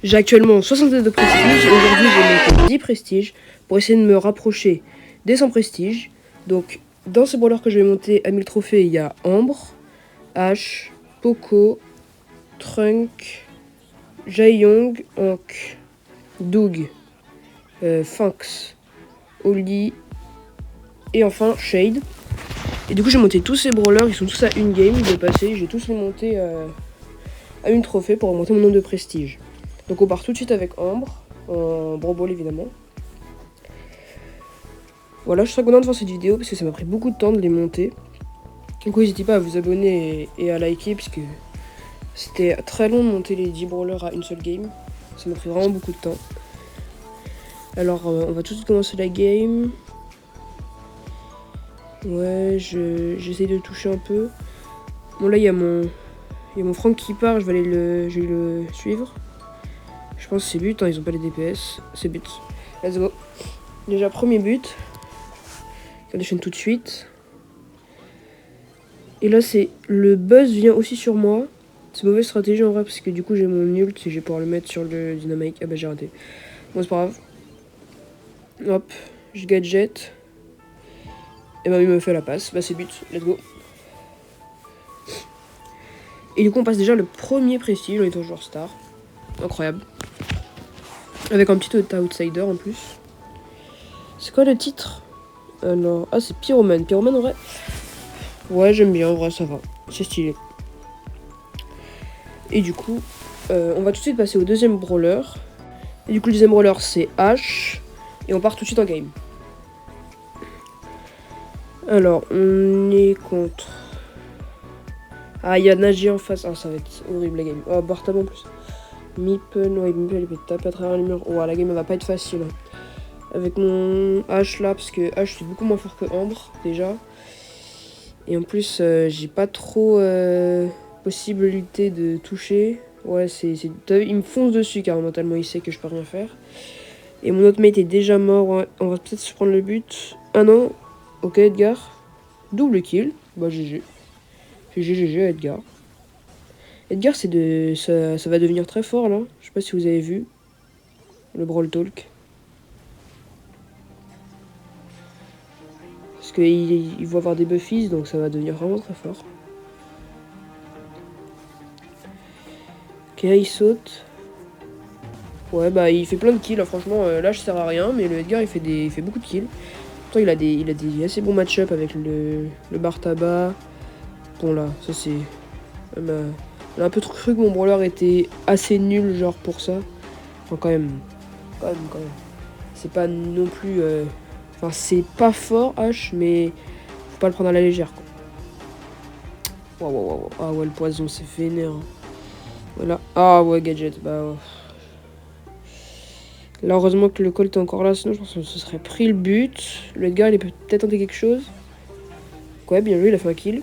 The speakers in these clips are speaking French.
J'ai actuellement 62 de prestige. Aujourd'hui, j'ai monté 10 prestiges pour essayer de me rapprocher des 100 prestiges. Donc, dans ces brawlers que je vais monter à 1000 trophées, il y a Ambre, Ash, Poco, Trunk, Jaeyong, Hank, Doug, Fanx, Oli et enfin Shade. Et du coup, j'ai monté tous ces brawlers. Ils sont tous à une game de passer. J'ai tous les montés à une trophée pour augmenter mon nombre de prestige. Donc on part tout de suite avec Ambre, en Brawl évidemment. Voilà, je suis très content de faire cette vidéo parce que ça m'a pris beaucoup de temps de les monter. Du coup, n'hésitez pas à vous abonner et à liker puisque c'était très long de monter les 10 brawlers à une seule game. Ça m'a pris vraiment beaucoup de temps. Alors, on va tout de suite commencer la game. Ouais, j'essaie de toucher un peu. Bon, là, il y a mon Franck qui part, je vais le suivre. Je pense que c'est but, hein, ils ont pas les DPS. C'est but. Let's go. Déjà, premier but. Ça déchaîne tout de suite. Et là, c'est le buzz vient aussi sur moi. C'est mauvaise stratégie en vrai, parce que du coup, j'ai mon ult et je vais pouvoir le mettre sur le dynamite. Ah bah, j'ai raté. Bon, c'est pas grave. Hop, je gadget. Et bah, il me fait la passe. Bah, c'est but. Let's go. Et du coup, on passe déjà le premier prestige en étant joueur star. Incroyable. Avec un petit outsider en plus. C'est quoi le titre? Alors, ah, c'est Pyromane. Pyromane en vrai. Ouais, j'aime bien, en vrai, ça va. C'est stylé. Et du coup, on va tout de suite passer au deuxième brawler. Et du coup, le deuxième brawler, c'est Ash. Et on part tout de suite en game. Alors, on est contre... Ah, il y a Nagi en face. Ah, ça va être horrible la game. Oh, Bartam en plus. Meeple, ouais, Meeple, il peut taper à travers les murs. Oh, la game, elle va pas être facile. Avec mon Ash là, parce que Ash, c'est beaucoup moins fort que Ambre, déjà. Et en plus, j'ai pas trop possibilité de toucher. Ouais, il me fonce dessus car mentalement il sait que je peux rien faire. Et mon autre mate est déjà mort. Ouais. On va peut-être se prendre le but. Ah non. Ok, Edgar. Double kill. Bah, GG. GG à Edgar. Edgar, ça va devenir très fort là. Je sais pas si vous avez vu. Le Brawl Talk. Parce qu'il va avoir des buffies, donc ça va devenir vraiment très fort. Ok, il saute. Ouais, bah il fait plein de kills, hein. Franchement, là je sers à rien, mais le Edgar il fait beaucoup de kills. Pourtant il a des assez bons match-up avec le bar tabac. Bon là, ça c'est... Elle a un peu cru que mon brawler était assez nul genre pour ça. Enfin quand même. C'est pas non plus... Enfin c'est pas fort H, mais faut pas le prendre à la légère quoi. Waouh. Ah ouais, le poison c'est vénère. Voilà. Ah ouais, gadget, bah ouais. Là, heureusement que le Colt est encore là, sinon je pense qu'on se serait pris le but. Le gars, il peut peut-être tenter quelque chose. Ouais, bien joué, il a fait un kill.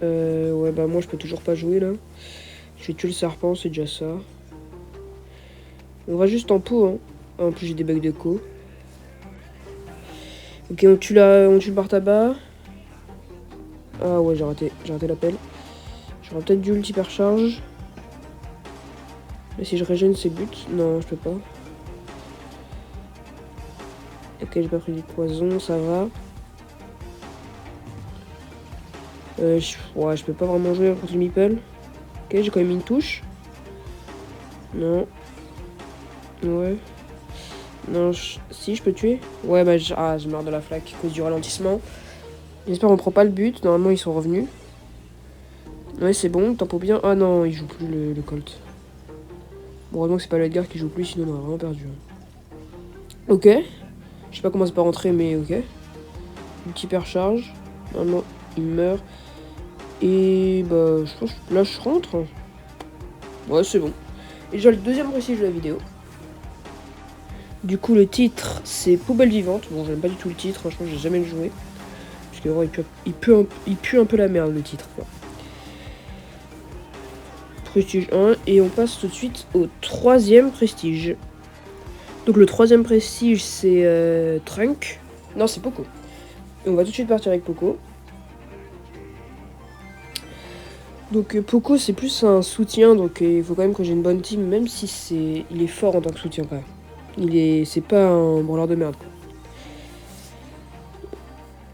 Ouais, bah moi, je peux toujours pas jouer, là. Je vais tuer le serpent, c'est déjà ça. On va juste en pot, hein. Ah, en plus, j'ai des bugs de co. Ok, on tue le bar tabac. Ah ouais, j'ai raté l'appel. J'aurais peut-être dû ult hypercharge. Mais si je régène, c'est but. Non, je peux pas. Ok, j'ai pas pris du poison, ça va. Ouais, je peux pas vraiment jouer contre le Meeple. Ok, j'ai quand même une touche. Non. Ouais. Non, si, je peux tuer. Ouais, bah, je meurs de la flaque à cause du ralentissement. J'espère qu'on prend pas le but. Normalement, ils sont revenus. Ouais, c'est bon, tempo bien. Ah non, il joue plus le Colt. Bon, heureusement que c'est pas le Edgar qui joue plus, sinon on aurait vraiment perdu. Ok. Je sais pas comment c'est pas rentré, mais ok. Une petite hypercharge. Normalement, il meurt. Et bah, je pense que là, je rentre. Ouais, c'est bon. Et déjà, le deuxième prestige de la vidéo. Du coup, le titre, c'est Poubelle Vivante. Bon, j'aime pas du tout le titre, franchement, j'ai jamais le joué. Parce que, ouais, il pue un peu la merde, le titre, quoi. Prestige 1, et on passe tout de suite au troisième prestige. Donc, le troisième prestige, c'est Trunk. Non, c'est Poco. Et on va tout de suite partir avec Poco. Donc Poco c'est plus un soutien, donc il faut quand même que j'ai une bonne team, même si il est fort en tant que soutien quand même. C'est pas un branleur de merde quoi.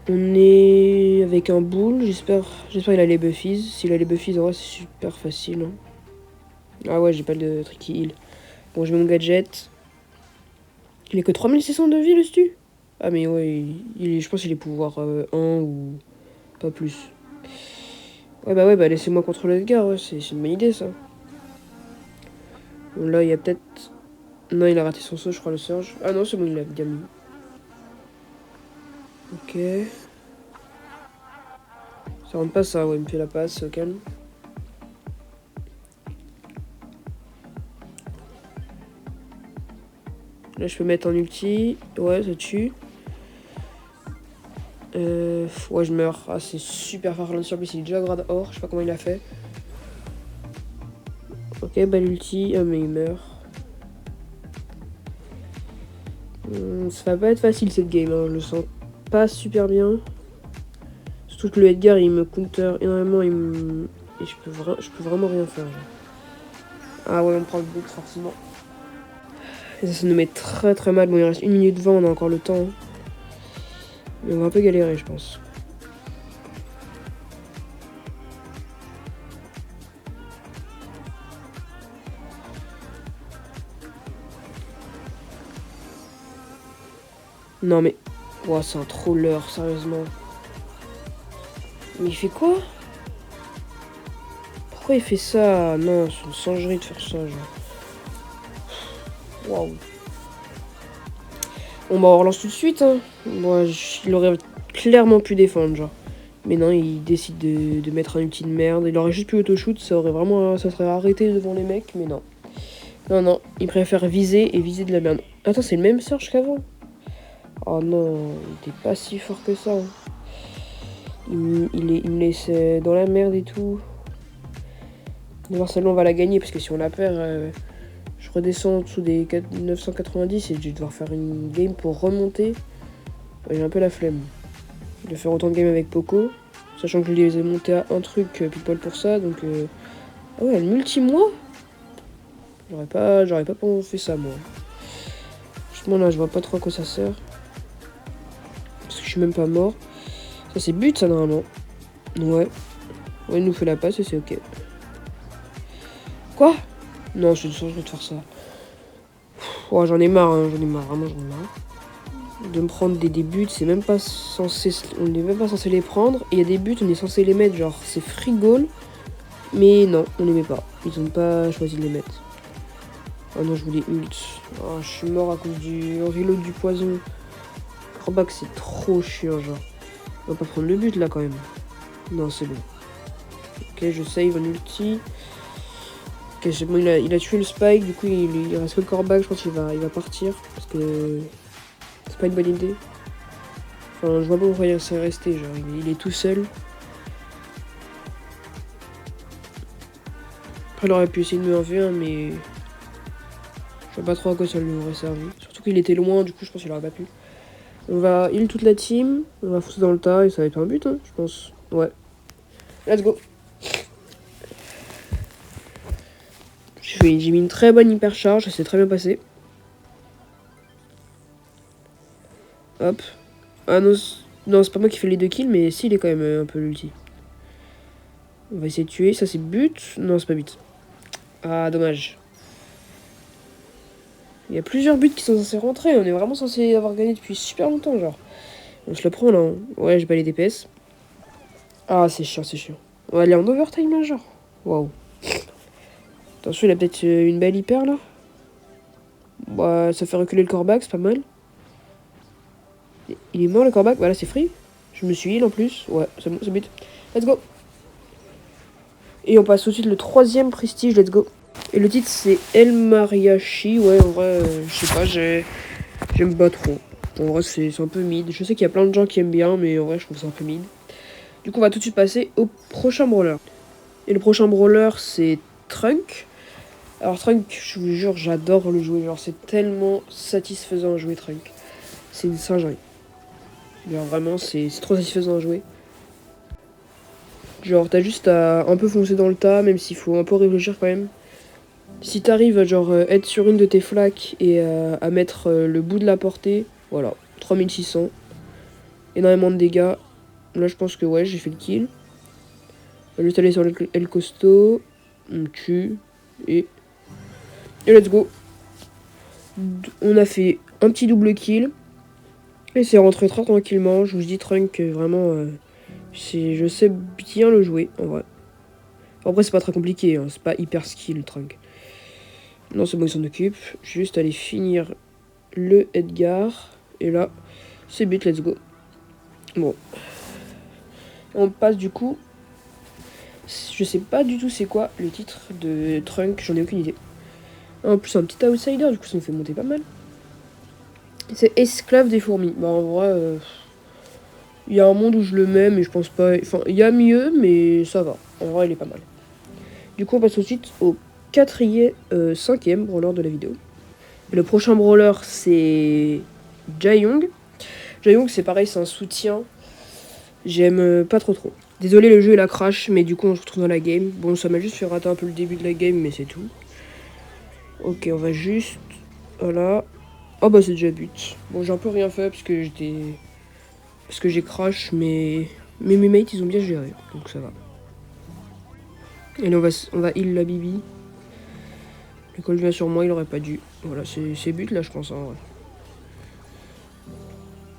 On est avec un bull, j'espère qu'il a les buffies. S'il a les buffies en vrai c'est super facile. Hein. Ah ouais j'ai pas de tricky heal. Bon je mets mon gadget. Il est que 3600 de vie le stu. Ah mais ouais je pense qu'il est pouvoir 1 ou pas plus. Ouais bah laissez-moi contrôler le gars, ouais c'est une bonne idée ça. Bon là il y a peut-être... Non il a raté son saut je crois le Surge. Ah non c'est bon il a bien mis. Ok. Ça rentre pas ça, ouais, il me fait la passe, au calme. Là, je peux mettre en ulti. Ouais, ça tue. Ouais, je meurs. Ah, c'est super fort ralentir. En plus, il est déjà grade or. Je sais pas comment il a fait. Ok, bah l'ulti. Ah, mais il meurt. Ça va pas être facile cette game. Hein. Je le sens pas super bien. Surtout que le Edgar, il me counter énormément. Et je peux vraiment rien faire. Genre. Ah ouais, on prend le book forcément. Et ça nous met très très mal. Bon, il reste 1 minute 20, on a encore le temps. Hein. Mais on va un peu galérer, je pense. Non mais... Ouah, c'est un troller, sérieusement. Mais il fait quoi? Pourquoi il fait ça? Non, c'est une singerie de faire ça, genre. Waouh. Bon bah on relance tout de suite, hein. Moi, il aurait clairement pu défendre, genre. Mais non, il décide de mettre un ulti de merde. Il aurait juste pu auto-shoot, ça serait arrêté devant les mecs, mais non. Non, il préfère viser et viser de la merde. Attends, c'est le même Surge qu'avant? Oh non, il était pas si fort que ça. Hein. Il me laisse dans la merde et tout. D'abord, celle-là, on va la gagner, parce que si on la perd, je redescends en dessous des 990 et je vais devoir faire une game pour remonter. Ouais, j'ai un peu la flemme de faire autant de games avec Poco, sachant que je les ai montés à un truc pile poil pour ça, donc... Ah ouais, elle multi-moi. J'aurais pas fait ça, moi. Justement, là, je vois pas trop à quoi ça sert. Parce que je suis même pas mort. Ça, c'est but, ça, normalement. Ouais. Ouais, il nous fait la passe et c'est ok. Quoi? Non, je suis de faire ça. Ouais, j'en ai marre, hein, vraiment j'en ai marre. De me prendre des buts, c'est même pas censé... On n'est même pas censé les prendre. Et il y a des buts, on est censé les mettre, genre, c'est free goal. Mais non, on les met pas. Ils ont pas choisi de les mettre. Oh non, je voulais ult. Oh, je suis mort à cause du reload du poison. Corbac, c'est trop chiant, genre. On va pas prendre le but, là, quand même. Non, c'est bon. Ok, je save un ulti. Ok, c'est bon, il a tué le spike, du coup, il reste que le Corbac. Je pense qu'il va partir. Parce que c'est pas une bonne idée. Enfin, je vois pas pourquoi il s'est resté, genre, il est tout seul. Après, il aurait pu essayer de me 1v1, mais... Je vois pas trop à quoi ça lui aurait servi. Surtout qu'il était loin, du coup, je pense qu'il aurait pas pu. On va heal toute la team. On va foutre dans le tas et ça va être un but, hein, je pense. Ouais. Let's go. J'ai mis une très bonne hypercharge, ça s'est très bien passé. Hop. Ah non, c'est pas moi qui fais les 2 kills, mais si, il est quand même un peu l'ulti. On va essayer de tuer. Ça, c'est but. Non, c'est pas but. Ah, dommage. Il y a plusieurs buts qui sont censés rentrer. On est vraiment censé avoir gagné depuis super longtemps, genre. On se le prend, là. Hein. Ouais, j'ai pas les DPS. Ah, c'est chiant, c'est chiant. On va aller en overtime, là, genre. Waouh. Attention, il a peut-être une belle hyper, là. Bah, ça fait reculer le Corbac, c'est pas mal. Il est mort, le Corbac. Voilà, c'est free. Je me suis heal, en plus. Ouais, c'est bon, c'est but. Let's go. Et on passe tout de suite le 3e prestige, let's go. Et le titre c'est El Mariachi, ouais en vrai, je sais pas, j'aime pas trop. En vrai c'est un peu mid, je sais qu'il y a plein de gens qui aiment bien, mais en vrai je trouve ça un peu mid. Du coup on va tout de suite passer au prochain brawler. Et le prochain brawler c'est Trunk. Alors Trunk, je vous jure, j'adore le jouer, genre c'est tellement satisfaisant à jouer Trunk. C'est une singerie. Genre vraiment c'est trop satisfaisant à jouer. Genre, t'as juste à un peu foncer dans le tas, même s'il faut un peu réfléchir quand même. Si t'arrives à genre être sur une de tes flaques et à mettre le bout de la portée, voilà, 3600. Énormément de dégâts. Là, je pense que ouais, j'ai fait le kill. On va juste aller sur El Costo. On tue. Et let's go. On a fait un petit double kill. Et c'est rentré très tranquillement. Je vous dis, Trunk, vraiment, je sais bien le jouer, en vrai. Après, c'est pas très compliqué, hein, c'est pas hyper skill, Trunk. Non, c'est bon, il s'en occupe. Je vais juste aller finir le Edgar. Et là, c'est but, let's go. Bon. On passe du coup. Je sais pas du tout c'est quoi le titre de Trunk, j'en ai aucune idée. En plus, un petit outsider, du coup, ça me fait monter pas mal. C'est Esclave des fourmis. Bah, en vrai, il y a un monde où je le mets, mais je pense pas. Enfin, il y a mieux, mais ça va. En vrai, il est pas mal. Du coup, on passe tout de suite au cinquième brawler de la vidéo. Et le prochain brawler, c'est Jaeyong. Jaeyong, c'est pareil, c'est un soutien. J'aime pas trop. Désolé, le jeu il a crash, mais du coup, on se retrouve dans la game. Bon, ça m'a juste fait rater un peu le début de la game, mais c'est tout. Ok, on va juste... Voilà. Oh bah c'est déjà but. Bon, j'ai un peu rien fait parce que j'ai crash, mais mes mates ils ont bien géré, donc ça va. Et là on va heal la Bibi. Le call vient sur moi, il aurait pas dû. Voilà, c'est but là je pense en vrai.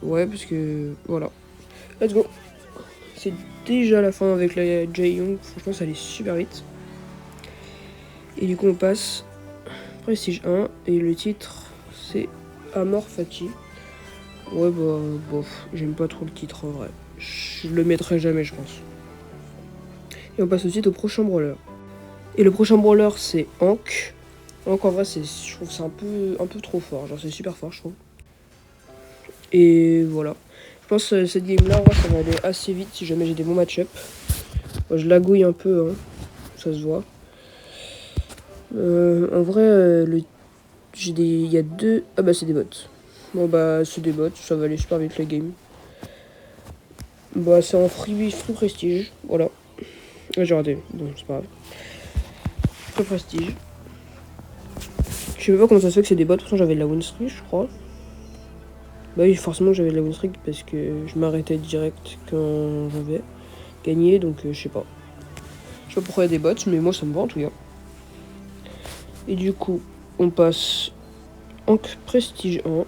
Ouais, parce que... Voilà. Let's go. C'est déjà la fin avec la Jaeyong. Franchement, ça allait super vite. Et du coup, on passe Prestige 1. Et le titre, c'est Amor Fati. Ouais, bah, bof. J'aime pas trop le titre en vrai. Je le mettrai jamais, je pense. Et on passe tout de suite au prochain brawler. Et le prochain brawler, c'est Hank. Hank, en vrai, je trouve que c'est un peu trop fort. Genre, c'est super fort, je trouve. Et voilà. Je pense que cette game-là, en vrai, ça va aller assez vite si jamais j'ai des bons match-up. Moi, je lagouille un peu, hein. Ça se voit. En vrai, il y a deux... Ah bah, c'est des bots. Bon bah, c'est des bots. Ça va aller super vite, la game. Bah, c'est en free prestige. Voilà. J'ai raté. Bon, c'est pas grave. Free prestige. Je sais pas comment ça se fait que c'est des bots. Pourtant, j'avais de la win streak, je crois. Bah oui, forcément, j'avais de la win streak parce que je m'arrêtais direct quand j'avais gagné. Donc, je sais pas. Je sais pas pourquoi il y a des bots, mais moi, ça me va en tout cas. Et du coup, on passe en prestige 1.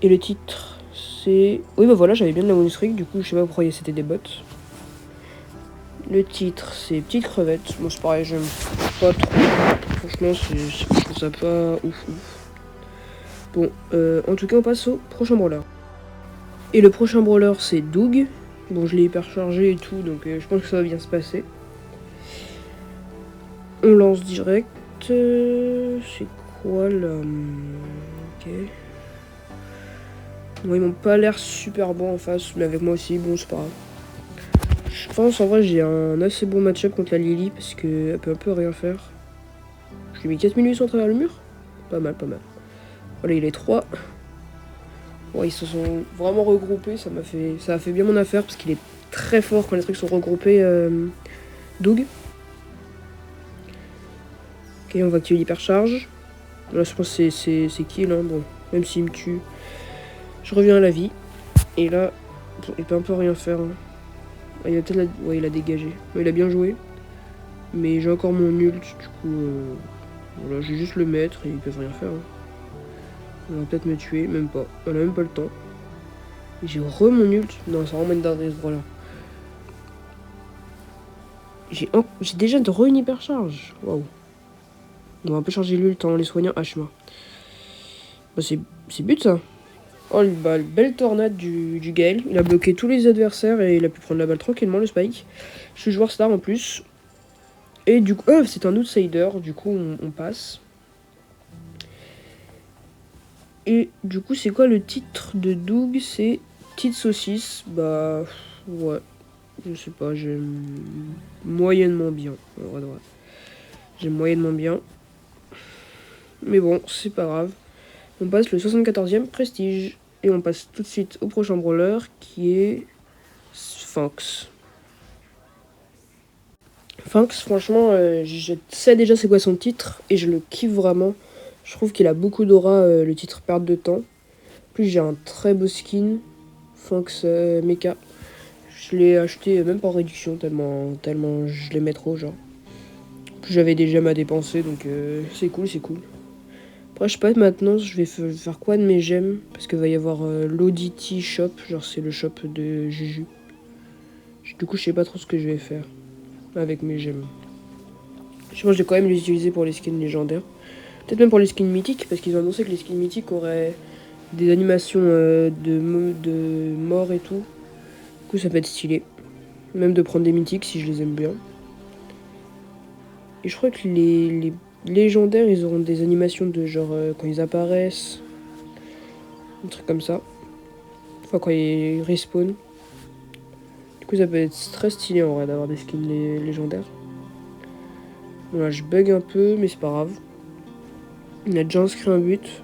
Et le titre, c'est... Oui, bah voilà, j'avais bien de la win streak. Du coup, je sais pas pourquoi c'était des bots. Le titre, c'est Petite Crevette. Bon, c'est pareil, j'aime pas trop. Franchement, je trouve ça pas ouf. Bon, en tout cas, on passe au prochain brawler. Et le prochain brawler, c'est Doug. Bon, je l'ai hyper chargé et tout, donc je pense que ça va bien se passer. On lance direct. C'est quoi là? Ok. Bon, ils m'ont pas l'air super bon en face, mais avec moi aussi, bon, c'est pas grave. Je pense en vrai j'ai un assez bon match-up contre la Lily parce qu'elle peut un peu rien faire. Je lui ai mis 4800 à travers le mur. Pas mal. Voilà, il est 3. Bon, ils se sont vraiment regroupés, ça a fait bien mon affaire parce qu'il est très fort quand les trucs sont regroupés. Doug. Ok, on va activer l'hypercharge. Là, je pense que c'est kill, hein. Bon, même s'il me tue, je reviens à la vie. Et là, il peut un peu rien faire. Hein. Ah, il a peut-être ouais, il a dégagé. Ouais, il a bien joué. Mais j'ai encore mon ult, du coup, voilà, je vais juste le mettre et ils peuvent rien faire. Hein. On va peut-être me tuer, même pas. On a même pas le temps. J'ai mon ult. Non, c'est vraiment une dinguerie ce brawler. J'ai déjà de une hypercharge. Waouh. On va un peu charger l'ult en les soignant HMA. Bah, c'est but ça. Oh, bah, belle tornade du Gale. Il a bloqué tous les adversaires et il a pu prendre la balle tranquillement, le Spike. Je suis joueur star en plus. Et du coup, c'est un outsider. Du coup, on passe. Et du coup, c'est quoi le titre de Doug? C'est Petite Saucisse. Bah, ouais. Je sais pas, j'aime moyennement bien. Ouais. J'aime moyennement bien. Mais bon, c'est pas grave. On passe le 74e prestige. Et on passe tout de suite au prochain brawler qui est Sphinx. Finks, franchement, je sais déjà c'est quoi son titre et je le kiffe vraiment. Je trouve qu'il a beaucoup d'aura, le titre Perte de temps. En plus, j'ai un très beau skin, Finks Mecha. Je l'ai acheté même pas en réduction, tellement je l'aimais trop, genre. En plus, j'avais des gemmes à dépenser, donc c'est cool, c'est cool. Après, je sais pas maintenant, je vais faire quoi de mes gemmes, parce qu'il va y avoir l'Audity Shop, genre c'est le shop de Juju. Du coup, je sais pas trop ce que je vais faire avec mes gemmes. Je pense que je vais quand même les utiliser pour les skins légendaires. Peut-être même pour les skins mythiques, parce qu'ils ont annoncé que les skins mythiques auraient des animations de mort et tout. Du coup, ça peut être stylé. Même de prendre des mythiques si je les aime bien. Et je crois que les légendaires, ils auront des animations de genre quand ils apparaissent. Un truc comme ça. Enfin, quand ils respawn. Du coup, ça peut être très stylé en vrai d'avoir des skins légendaires. Voilà, je bug un peu, mais c'est pas grave. Il a déjà inscrit un but.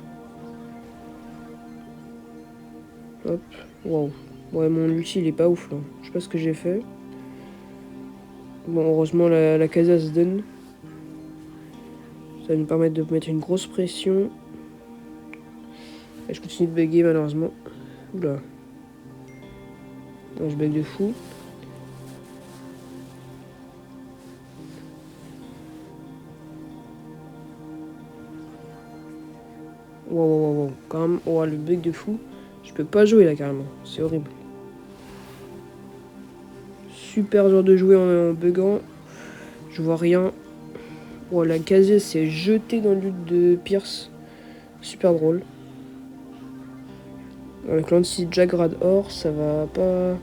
Hop, waouh. Ouais, mon ulti il est pas ouf là. Je sais pas ce que j'ai fait. Bon, heureusement la casa se donne. Ça va nous permettre de mettre une grosse pression. Et je continue de bugger malheureusement. Oula. Non, je bug de fou. Wow. Quand même, oh, le bug de fou. Je peux pas jouer là carrément. C'est horrible. Super dur de jouer en buguant. Je vois rien. Oh, la casier s'est jetée dans le but de Pierce. Super drôle. Avec l'anti Jack grade or, ça va pas.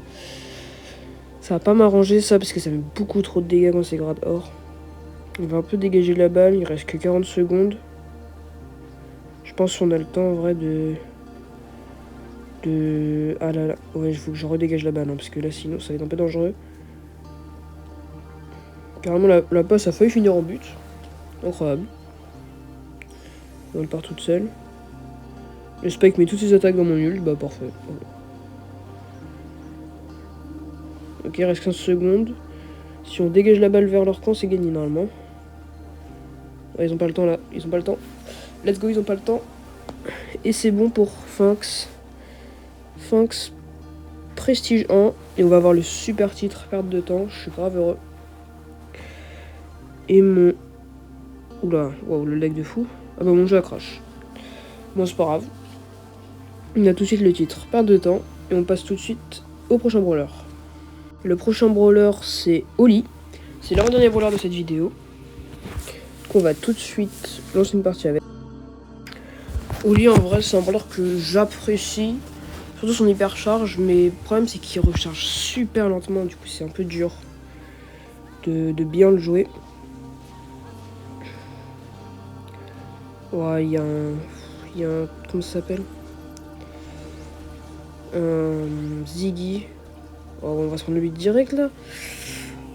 Ça va pas m'arranger ça parce que ça fait beaucoup trop de dégâts quand c'est grade or. On va un peu dégager la balle, il reste que 40 secondes. Je pense qu'on a le temps en vrai de. Ah là. Ouais, il faut que je redégage la balle hein, parce que là sinon ça va être un peu dangereux. Carrément la passe a failli finir en but. Incroyable. Elle part toute seule. Le Spike met toutes ses attaques dans mon ult, bah parfait. Ok, il reste 15 secondes. Si on dégage la balle vers leur camp, c'est gagné normalement. Ouais, ils ont pas le temps là, ils ont pas le temps. Let's go, ils ont pas le temps. Et c'est bon pour Finks. Finks Prestige 1. Et on va avoir le super titre, perte de temps. Je suis grave heureux. Et mon... Oula, waouh, le lag de fou. Ah bah mon jeu a crash. Bon, c'est pas grave. On a tout de suite le titre, perte de temps. Et on passe tout de suite au prochain brawler. Le prochain brawler, c'est Oli. C'est l'avant-dernier brawler de cette vidéo. Qu'on va tout de suite lancer une partie avec. Oli, en vrai, c'est un brawler que j'apprécie. Surtout son hypercharge, mais le problème c'est qu'il recharge super lentement, du coup c'est un peu dur de bien le jouer. Ouais, il y a un... Comment ça s'appelle? Un Ziggy. Oh, on va se prendre le but direct là.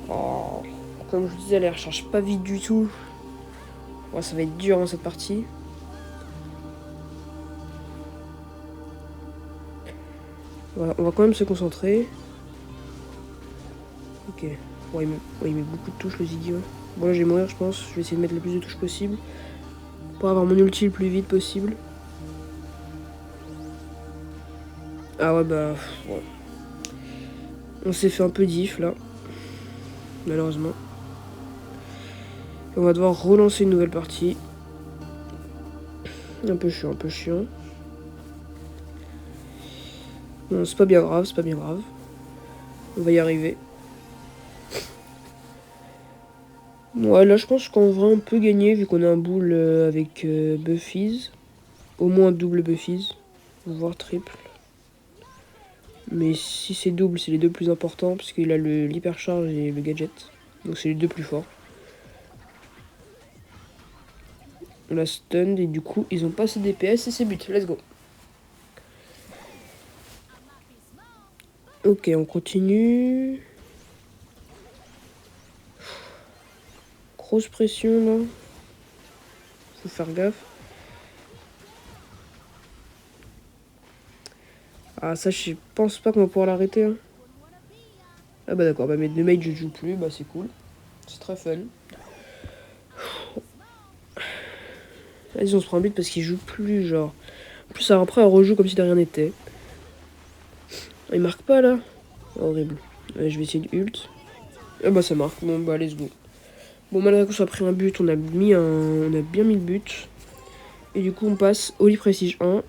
Oh, comme je vous disais, elle recharge pas vite du tout. Ouais, ça va être dur dans cette partie. Voilà, on va quand même se concentrer. Ok. Ouais, il met beaucoup de touches le Ziggy. Ouais. Bon là je vais mourir je pense. Je vais essayer de mettre le plus de touches possible. Pour avoir mon ulti le plus vite possible. Ah ouais bah... Ouais. On s'est fait un peu diff là. Malheureusement. Et on va devoir relancer une nouvelle partie. Un peu chiant. Bon, c'est pas bien grave, On va y arriver. Ouais, là je pense qu'en vrai on peut gagner vu qu'on a un boule avec Buffies. Au moins double Buffies, voire triple. Mais si c'est double, c'est les deux plus importants parce qu'il a l'hypercharge et le gadget. Donc c'est les deux plus forts. On l'a stun et du coup ils ont pas assez DPS et c'est but. Let's go. Ok, on continue. Grosse pression là. Faut faire gaffe. Ah ça je pense pas qu'on va pouvoir l'arrêter. Hein. Ah bah d'accord, bah mes deux mates je joue plus, bah c'est cool. C'est très fun. Vas-y, on se prend un but parce qu'il joue plus, genre. En plus, après, on rejoue comme si de rien n'était. Il marque pas là. Horrible. Ouais, je vais essayer de ult. Ah bah, ça marque. Bon, bah, let's go. Bon, malgré qu'on soit pris un but, on a bien mis le but. Et du coup, on passe au League Prestige 1.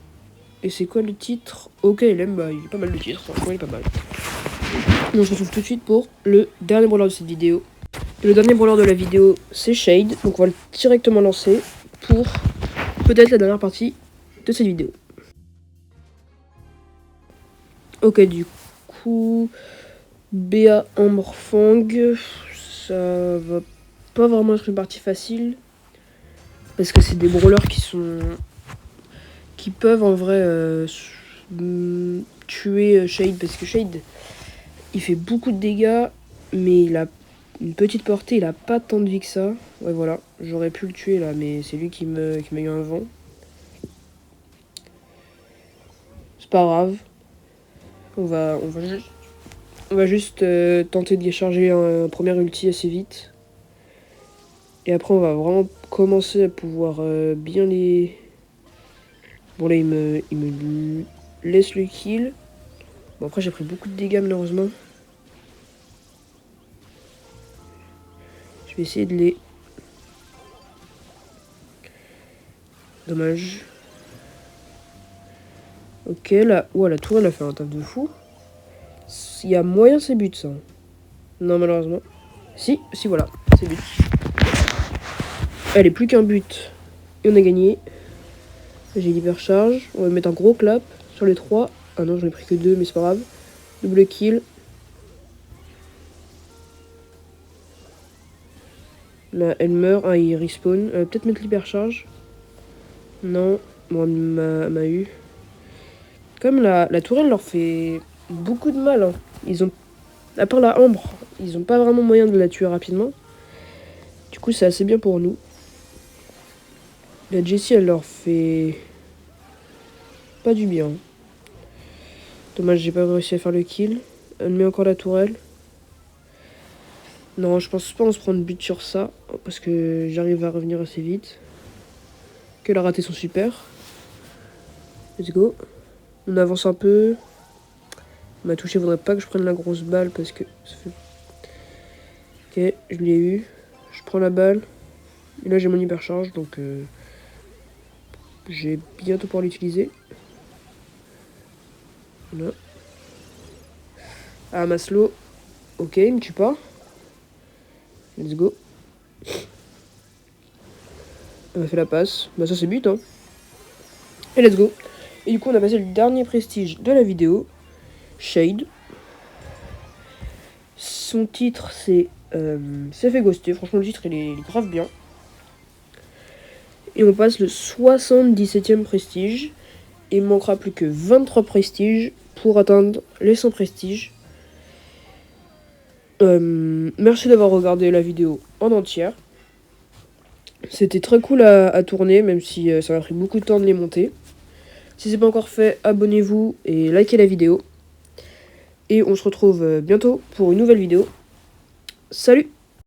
Et c'est quoi le titre? Ok, il aime, bah, il est pas mal le titre. Franchement, il est pas mal. Et on se retrouve tout de suite pour le dernier brawler de cette vidéo. Et le dernier brawler de la vidéo, c'est Shade. Donc, on va le directement lancer pour peut-être la dernière partie de cette vidéo. Ok, du coup, Béa Ambre Fang, ça va pas vraiment être une partie facile. Parce que c'est des brawlers qui peuvent en vrai tuer Shade. Parce que Shade, il fait beaucoup de dégâts, mais il a une petite portée, il a pas tant de vie que ça. Ouais, voilà, j'aurais pu le tuer là, mais c'est lui qui m'a eu un vent. C'est pas grave. On va juste tenter de décharger un premier ulti assez vite. Et après, on va vraiment commencer à pouvoir bien les... Bon, là, il me laisse le kill. Bon, après, j'ai pris beaucoup de dégâts, malheureusement. Je vais essayer de les... Dommage. Ok, là... Ouah, la tour, elle a fait un taf de fou. Il y a moyen, c'est but, ça. Non, malheureusement. Si, voilà. C'est but. Allez, plus qu'un but. Et on a gagné. J'ai l'hypercharge. On va mettre un gros clap sur les 3. Ah non, j'en ai pris que 2, mais c'est pas grave. Double kill. Là, elle meurt. Ah, il respawn. Peut-être mettre l'hypercharge. Non. Bon, m'a eu. Comme la tourelle leur fait beaucoup de mal. Hein. Ils ont... À part la Ambre, ils ont pas vraiment moyen de la tuer rapidement. Du coup, c'est assez bien pour nous. La Jessie, elle leur fait... pas du bien. Dommage, j'ai pas réussi à faire le kill. Elle met encore la tourelle. Non, je pense pas on se prend de but sur ça. Parce que j'arrive à revenir assez vite. Que la raté son super. Let's go. On avance un peu. Il m'a touché, faudrait pas que je prenne la grosse balle parce que ça fait... Ok, je l'ai eu. Je prends la balle. Et là j'ai mon hypercharge donc j'ai bientôt pouvoir l'utiliser. Voilà. Ah, Maslow. Ok, il me tue pas. Let's go. Elle m'a fait la passe. Bah ça c'est but hein. Et let's go. Et du coup on a passé le dernier prestige de la vidéo. Shade. Son titre c'est fait ghoster. Franchement le titre il est grave bien. Et on passe le 77e prestige. Il me manquera plus que 23 prestiges pour atteindre les 100 prestiges. Merci d'avoir regardé la vidéo en entière. C'était très cool à tourner, même si ça m'a pris beaucoup de temps de les monter. Si c'est pas encore fait, abonnez-vous et likez la vidéo. Et on se retrouve bientôt pour une nouvelle vidéo. Salut!